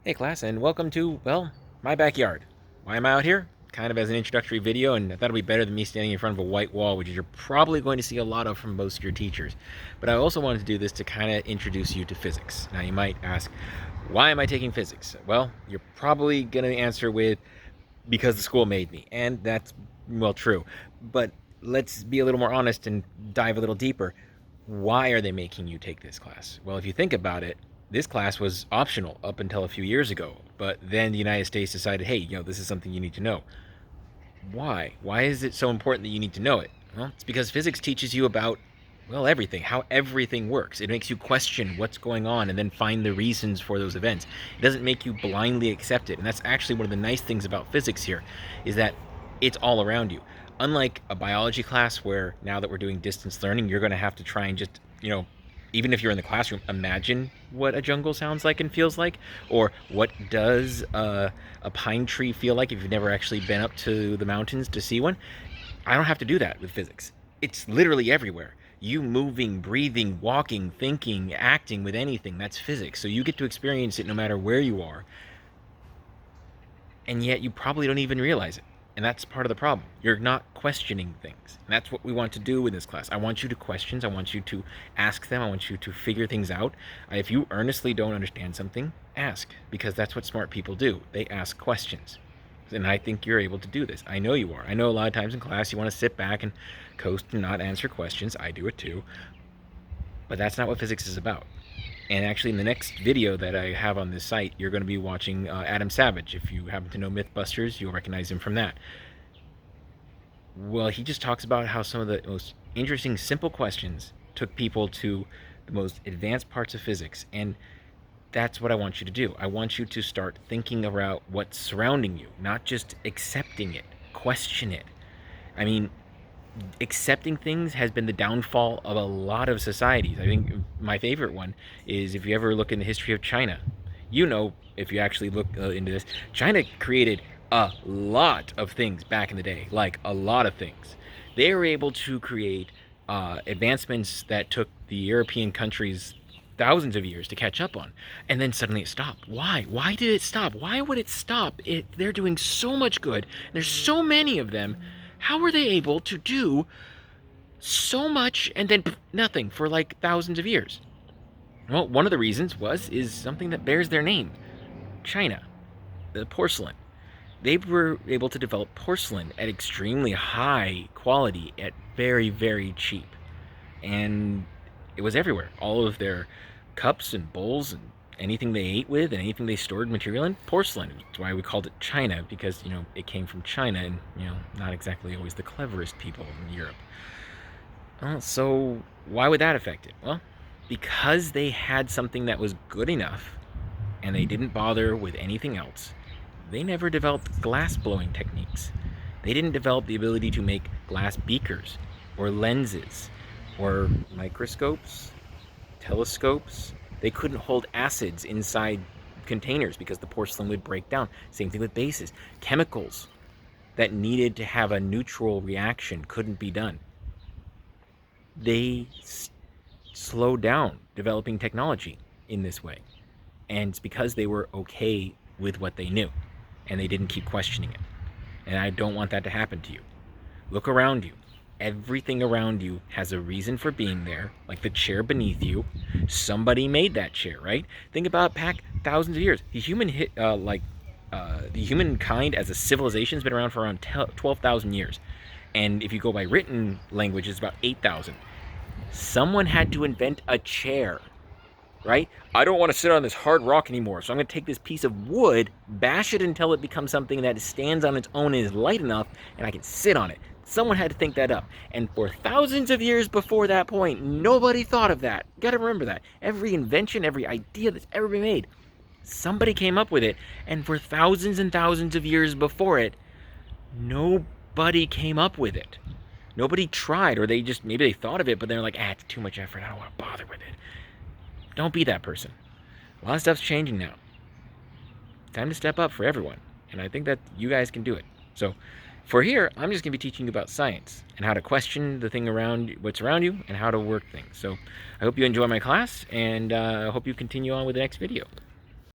Hey class, and welcome to, well, my backyard. Why am I out here? Kind of as an introductory video, and I thought it'd be better than me standing in front of a white wall, which you're probably going to see a lot of from most of your teachers. But I also wanted to do this to kind of introduce you to physics. Now you might ask, why am I taking physics? Well, you're probably going to answer with, because the school made me. And that's, well, true. But let's be a little more honest and dive a little deeper. Why are they making you take this class? Well, if you think about it, this class was optional up until a few years ago, but then the United States decided, hey, this is something you need to know. Why? Why is it so important that you need to know it? Well, it's because physics teaches you about, well, everything, how everything works. It makes you question what's going on and then find the reasons for those events. It doesn't make you blindly accept it. And that's actually one of the nice things about physics here, is that it's all around you. Unlike a biology class where now that we're doing distance learning, you're going to have to try and just, even if you're in the classroom, imagine what a jungle sounds like and feels like, or what does a pine tree feel like if you've never actually been up to the mountains to see one. I don't have to do that with physics. It's literally everywhere. You moving, breathing, walking, thinking, acting with anything, that's physics. So you get to experience it no matter where you are, and yet you probably don't even realize it. And that's part of the problem. You're not questioning things. And that's what we want to do in this class. I want you to question. I want you to ask them. I want you to figure things out. If you earnestly don't understand something, ask, because that's what smart people do. They ask questions. And I think you're able to do this. I know you are. I know a lot of times in class you want to sit back and coast and not answer questions. I do it too. But that's not what physics is about. And actually, in the next video that I have on this site, you're going to be watching Adam Savage. If you happen to know Mythbusters, you'll recognize him from that. Well, he just talks about how some of the most interesting, simple questions took people to the most advanced parts of physics. And that's what I want you to do. I want you to start thinking about what's surrounding you, not just accepting it, question it. I mean, accepting things has been the downfall of a lot of societies. I think my favorite one is, if you ever look in the history of China, if you actually look into this, China created a lot of things back in the day, like a lot of things. They were able to create advancements that took the European countries thousands of years to catch up on, and then suddenly it stopped. Why did it stop? Why would it stop? They're doing so much good. There's so many of them. How were they able to do so much and then nothing for like thousands of years? Well, one of the reasons is something that bears their name. China, the porcelain. They were able to develop porcelain at extremely high quality at very, very cheap. And it was everywhere. All of their cups and bowls and anything they ate with and anything they stored material in, porcelain. That's why we called it China, because, it came from China, and, not exactly always the cleverest people in Europe. Well, so why would that affect it? Well, because they had something that was good enough and they didn't bother with anything else, they never developed glass blowing techniques. They didn't develop the ability to make glass beakers or lenses or microscopes, telescopes. They couldn't hold acids inside containers because the porcelain would break down. Same thing with bases. Chemicals that needed to have a neutral reaction couldn't be done. They slowed down developing technology in this way. And it's because they were okay with what they knew, and they didn't keep questioning it. And I don't want that to happen to you. Look around you. Everything around you has a reason for being there, like the chair beneath you. Somebody made that chair, right? Think about back thousands of years. The humankind as a civilization has been around for around 12,000 years. And if you go by written language, it's about 8,000. Someone had to invent a chair, right? I don't want to sit on this hard rock anymore, so I'm going to take this piece of wood, bash it until it becomes something that stands on its own and is light enough, and I can sit on it. Someone had to think that up. And for thousands of years before that point, nobody thought of that. You gotta remember that. Every invention, every idea that's ever been made, somebody came up with it. And for thousands and thousands of years before it, nobody came up with it. Nobody tried, or maybe they thought of it, but they're like, it's too much effort. I don't want to bother with it. Don't be that person. A lot of stuff's changing now. Time to step up for everyone. And I think that you guys can do it. So, for here, I'm just going to be teaching you about science and how to question the thing around what's around you and how to work things. So I hope you enjoy my class, and I hope you continue on with the next video.